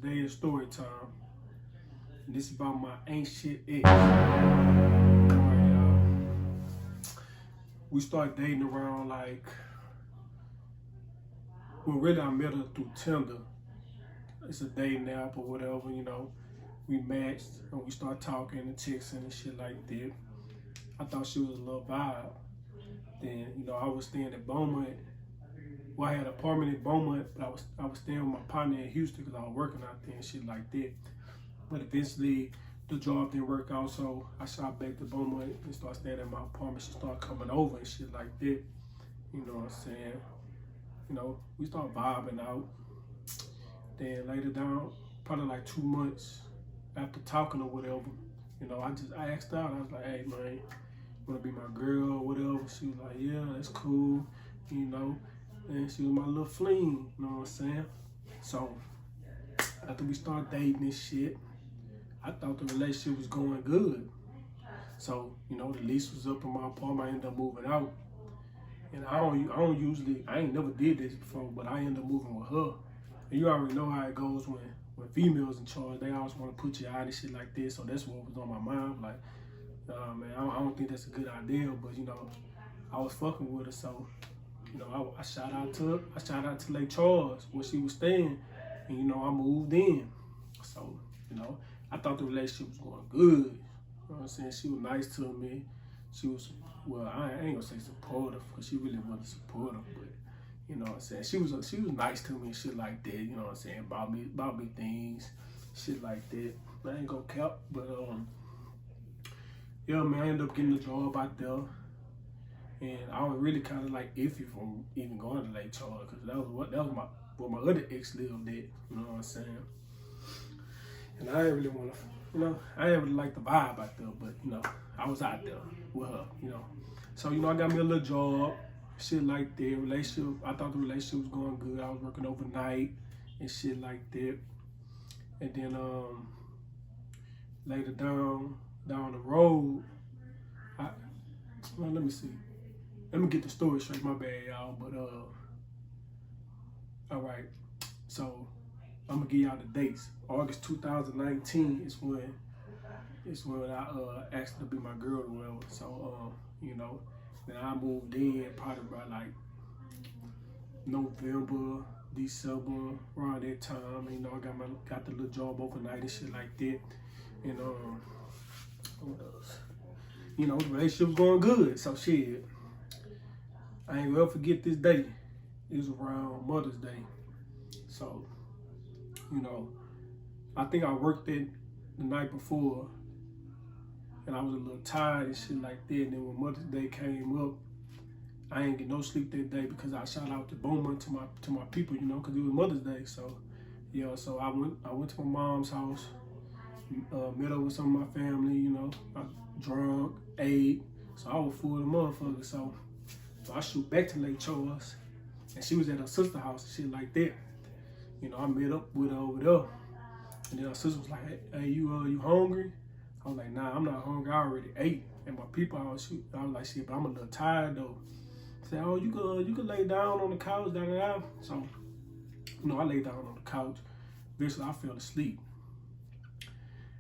Today is story time. And this is about my ain't shit ex. Alright, y'all. We started dating around well, really I met her through Tinder. It's a dating app or whatever, We matched and we started talking and texting and shit like that. I thought she was a little vibe. Then, I was staying at Beaumont. Well, I had an apartment in Beaumont, but I was staying with my partner in Houston because I was working out there and shit like that. But eventually, the job didn't work out, so I shot back to Beaumont and started staying at my apartment. She started coming over and shit like that. You know what I'm saying? We started vibing out. Then later down, probably like 2 months after talking or whatever, I asked her out. I was like, hey, man, wanna be my girl or whatever? She was like, yeah, that's cool, And she was my little fling, you know what I'm saying? So after we started dating and shit, I thought the relationship was going good. So, the lease was up in my apartment. I ended up moving out. And I ain't never did this before, but I ended up moving with her. And you already know how it goes when females in charge. They always want to put you out and shit like this. So that's what was on my mind. Like, man, I don't think that's a good idea, but, I was fucking with her. So, I shout out to Lake Charles where she was staying. And, I moved in. So, I thought the relationship was going good. You know what I'm saying? She was nice to me. She was, well, I ain't gonna say supportive because she really wasn't supportive, but you know what I'm saying? She was nice to me and shit like that, you know what I'm saying? Bought me things, shit like that. I ain't gonna cap, but yeah, man, I ended up getting a job out there. And I was really kind of like iffy from even going to Lake Charles because that was where my other ex lived at, you know what I'm saying? And I didn't really want to, I didn't really like the vibe out there, but, I was out there with her, So, I got me a little job, shit like that, relationship. I thought the relationship was going good. I was working overnight and shit like that. And then later down the road, let me see. Let me get the story straight, my bad, y'all. But, all right, so I'm gonna give y'all the dates. August 2019 is when I asked her to be my girl or whatever. So then I moved in probably by like November, December, around that time. I got the little job overnight and shit like that. And what else? The relationship was going good. So shit, I ain't gonna ever forget this day. It was around Mother's Day. So, I think I worked it the night before and I was a little tired and shit like that. And then when Mother's Day came up, I ain't get no sleep that day because I shot out to Beaumont to my people, because it was Mother's Day. So, yeah, so I went to my mom's house, met up with some of my family, I drunk, ate, so I was full of motherfuckers. So I shoot back to Lake Charles, and she was at her sister's house and shit like that. I met up with her over there, and then her sister was like, "Hey, you hungry?" I was like, "Nah, I'm not hungry. I already ate." And my people, I was like, "Shit, but I'm a little tired though." Said, "Oh, you could lay down on the couch, da da da." So, I laid down on the couch. Eventually, I fell asleep,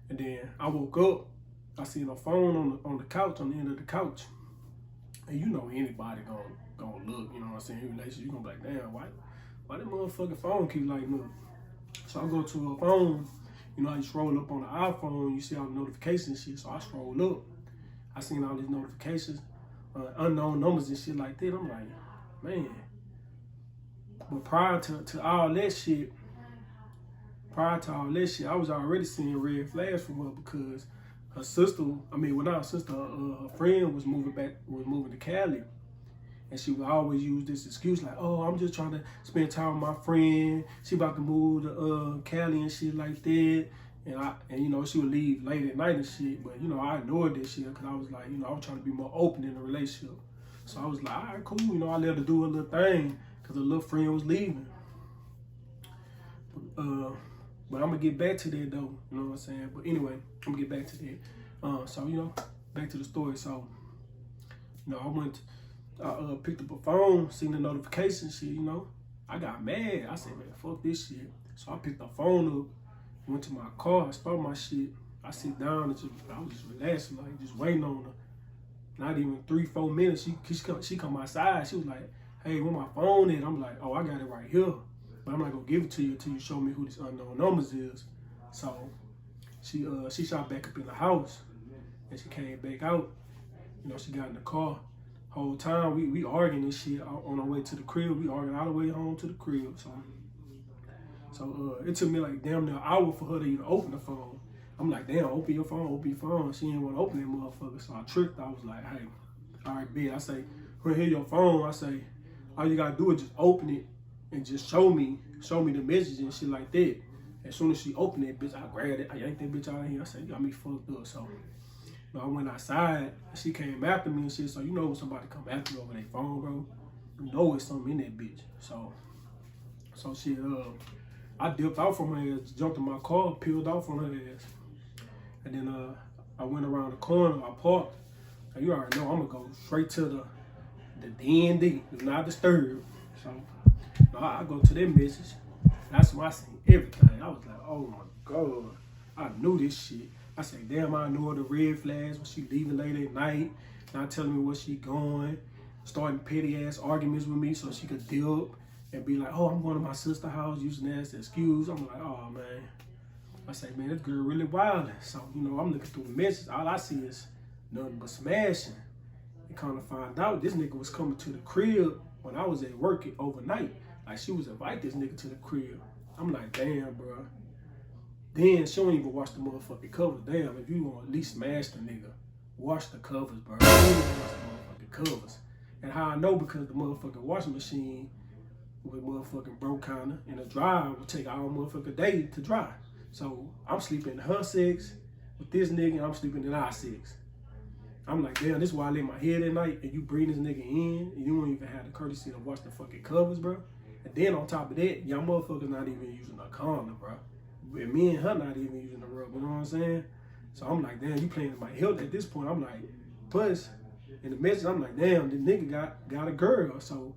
and then I woke up. I seen her phone on the couch, on the end of the couch, and anybody gonna look, you know what I'm saying? In relationship, you gonna be like, "Damn, why that motherfucking phone keep lighting up?" So I go to her phone. I scroll up on the iPhone, you see all the notifications and shit. So I scroll up. I seen all these notifications, unknown numbers and shit like that. I'm like, man. But prior to all that shit, I was already seeing red flags from her because her sister, not her sister, her friend was moving to Cali. And she would always use this excuse like, "Oh, I'm just trying to spend time with my friend. She about to move to Cali and shit like that." And she would leave late at night and shit. But I ignored that shit because I was like, I was trying to be more open in the relationship. So I was like, all right, cool. I let her do her little thing because her little friend was leaving. But I'm gonna get back to that though. You know what I'm saying? But anyway, I'm gonna get back to that. So back to the story. So I picked up a phone, seen the notification shit, I got mad. I said, man, fuck this shit. So I picked the phone up Went to my car, started my shit. I sit down and I was just relaxing, like just waiting on her. Not even 3-4 minutes, she come outside. She was like, "Hey, where my phone is?" I'm like, "Oh, I got it right here, but I'm not gonna give it to you until you show me who this unknown numbers is." So she shot back up in the house, and she came back out. You know, she got in the car. Whole time we arguing and shit on our way to the crib. We arguing all the way home to the crib. So it took me like damn near an hour for her to even open the phone. I'm like, damn, open your phone. She didn't want to open that motherfucker. So I tricked. I was like, hey, all right, bitch. I say, when hear your phone, I say, all you gotta do is just open it and just show me the message and shit like that. As soon as she opened it, bitch, I grabbed it. I yanked that bitch out of here. I said, you got me fucked up. So I went outside. She came after me and shit. So you know when somebody come after you over their phone, bro, you know it's something in that bitch. So she I dipped out from her ass, jumped in my car, peeled off on her ass. And then I went around the corner, I parked. So you already know I'm gonna go straight to the D&D, do not disturb. So I go to that message. That's when I seen everything. I was like, oh my God, I knew this shit. I said, damn, I knew her the red flags when she leaving late at night, not telling me where she going, starting petty ass arguments with me so she could dip and be like, oh, I'm going to my sister's house, using that as an excuse. I'm like, oh man. I say, man, this girl really wild. So, you know, I'm looking through the messages. All I see is nothing but smashing. And kind of find out this nigga was coming to the crib when I was at work overnight. Like, she was invite this nigga to the crib. I'm like, damn, bro. Then she don't even wash the motherfucking covers. Damn, if you gonna at least smash the nigga, wash the covers, bro. You don't even wash the motherfucking covers. And how I know, because the motherfucking washing machine was motherfucking broke kinda, and the dryer would take all motherfucking day to dry. So I'm sleeping in her six with this nigga, and I'm sleeping in our six. I'm like, damn, this is why I lay my head at night, and you bring this nigga in, and you don't even have the courtesy to wash the fucking covers, bro. And then on top of that, y'all motherfuckers not even using a condom, bro. And me and her not even using the rub, you know what I'm saying? So I'm like, damn, you playing in my health at this point. I'm like, plus, in the message, I'm like, damn, this nigga got a girl. So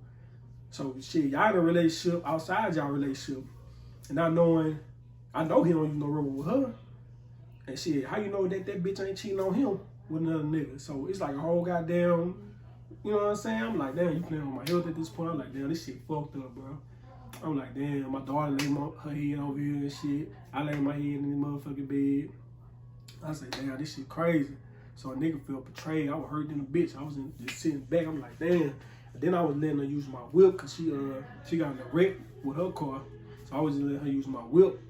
shit, y'all in a relationship outside y'all relationship. And not knowing, I know he don't use no rubber with her. And shit, how you know that bitch ain't cheating on him with another nigga? So it's like a whole goddamn, you know what I'm saying? I'm like, damn, you playing on my health at this point. I'm like, damn, this shit fucked up, bro. I'm like, damn, my daughter lay her head over here and shit. I lay my head in the motherfucking bed. I said, damn, this shit crazy. So a nigga felt betrayed. I was hurt in the bitch. I was just sitting back. I'm like, damn. And then I was letting her use my whip because she got in a wreck with her car. So I was just letting her use my whip.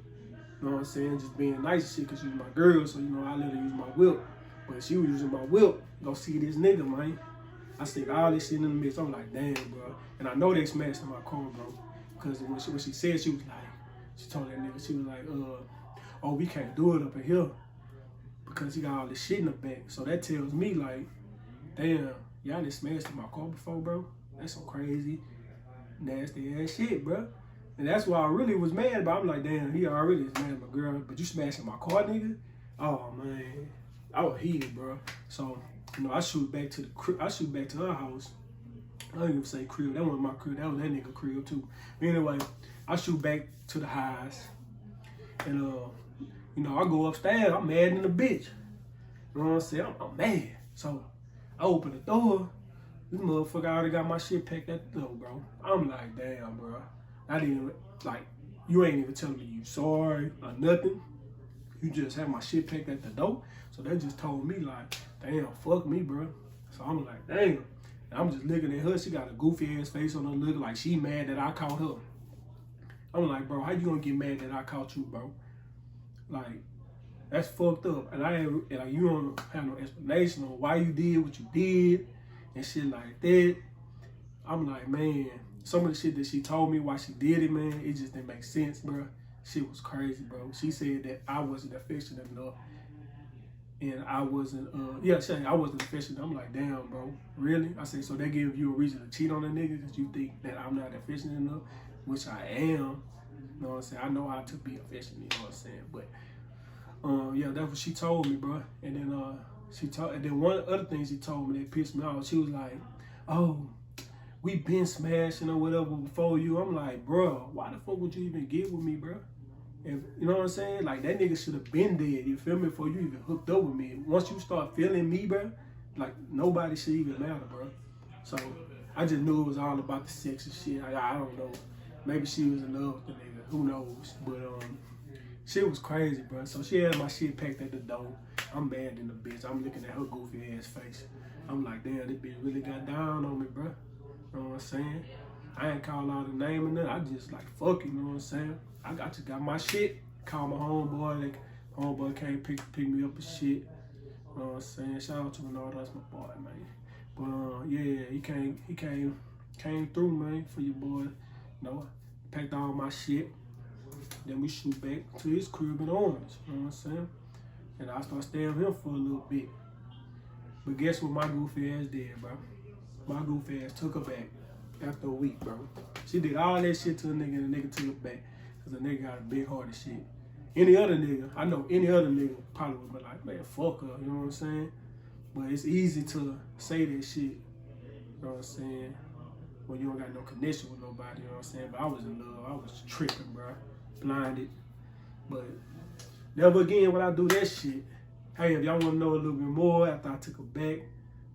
You know what I'm saying? Just being nice and shit because she was my girl. So, you know, I let her use my whip. But she was using my whip. Go see this nigga, man. I said all this shit in the mix. I'm like, damn, bro. And I know they smashed in my car, bro. Because when she said, she was like, she told that nigga, she was like, oh, we can't do it up in here because he got all this shit in the back. So that tells me, like, damn, y'all done smashed in my car before, bro. That's some crazy, nasty ass shit, bro. And that's why I really was mad about. I'm like, damn, he already is mad at my girl, but you smashing my car, nigga? Oh man, I was heated, bro. So, you know, I shoot back to her house. I don't even say crib. That wasn't my crib. That was that nigga crib too. But anyway, I shoot back to the highs, and you know, I go upstairs. I'm mad in the bitch. You know what I'm saying? I'm mad. So I open the door. This motherfucker already got my shit packed at the door, bro. I'm like, damn, bro. I didn't even, like, you ain't even telling me you sorry or nothing. You just have my shit packed at the door. So they just told me, like, damn, fuck me, bro. So I'm like, damn. And I'm just looking at her. She got a goofy ass face on her, looking like she mad that I caught her. I'm like, bro, how you gonna get mad that I caught you, bro? Like, that's fucked up. And like, you don't have no explanation on why you did what you did and shit like that. I'm like, man, some of the shit that she told me why she did it, man, it just didn't make sense, bro. Shit was crazy, bro. She said that I wasn't affectionate enough. And I wasn't, I wasn't affectionate. I'm like, damn, bro, really? I said, so they give you a reason to cheat on a nigga because you think that I'm not affectionate enough, which I am. You know what I'm saying? I know how to be affectionate, you know what I'm saying? But, yeah, that's what she told me, bro. And then one other thing she told me that pissed me off, she was like, oh, we been smashing or whatever before you. I'm like, bro, why the fuck would you even get with me, bro? If, you know what I'm saying? Like, that nigga should have been dead, you feel me, before you even hooked up with me. Once you start feeling me, bro, like, nobody should even matter, bro. So, I just knew it was all about the sex and shit. I don't know. Maybe she was in love with the nigga. Who knows? But, shit was crazy, bro. So, she had my shit packed at the door. I'm mad in the bitch. I'm looking at her goofy ass face. I'm like, damn, this bitch really got down on me, bro. You know what I'm saying? I ain't call out the name or nothing. I just like, fuck you, know what I'm saying? I just got my shit. Called my homeboy. Like, homeboy came pick me up and shit. You know what I'm saying? Shout out to Renard, that's my boy, man. But yeah, he came through, man, for your boy. You know, packed all my shit. Then we shoot back to his crib in Orange. You know what I'm saying? And I started staying with him for a little bit. But guess what my goofy ass did, bro? My goofy ass took her back after a week, bro. She did all that shit to a nigga and the nigga took her back. Cause the nigga got a big heart and shit. Any other nigga, I know any other nigga probably would be like, man, fuck her, you know what I'm saying? But it's easy to say that shit, you know what I'm saying? When you don't got no connection with nobody, you know what I'm saying? But I was in love, I was tripping, bro. Blinded. But never again would I do that shit. Hey, if y'all want to know a little bit more after I took her back,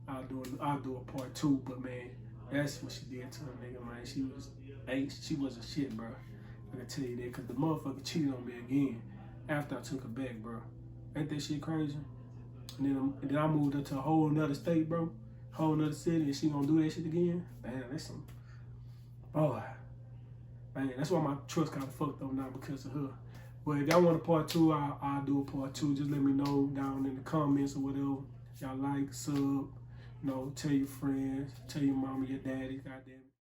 I'll do a part 2. But man, that's what she did to her nigga, man. She was a shit, bro. I can tell you that, cause the motherfucker cheated on me again after I took her back, bro. Ain't that shit crazy? And then I moved her to a whole nother state, bro, whole nother city, and she gonna do that shit again? Damn, that's some, boy. Man, that's why my trust kind of fucked up now because of her. But if y'all want a part 2, I'll do a part 2. Just let me know down in the comments or whatever. Y'all like, sub, you know, tell your friends, tell your mama, your daddy, goddamn.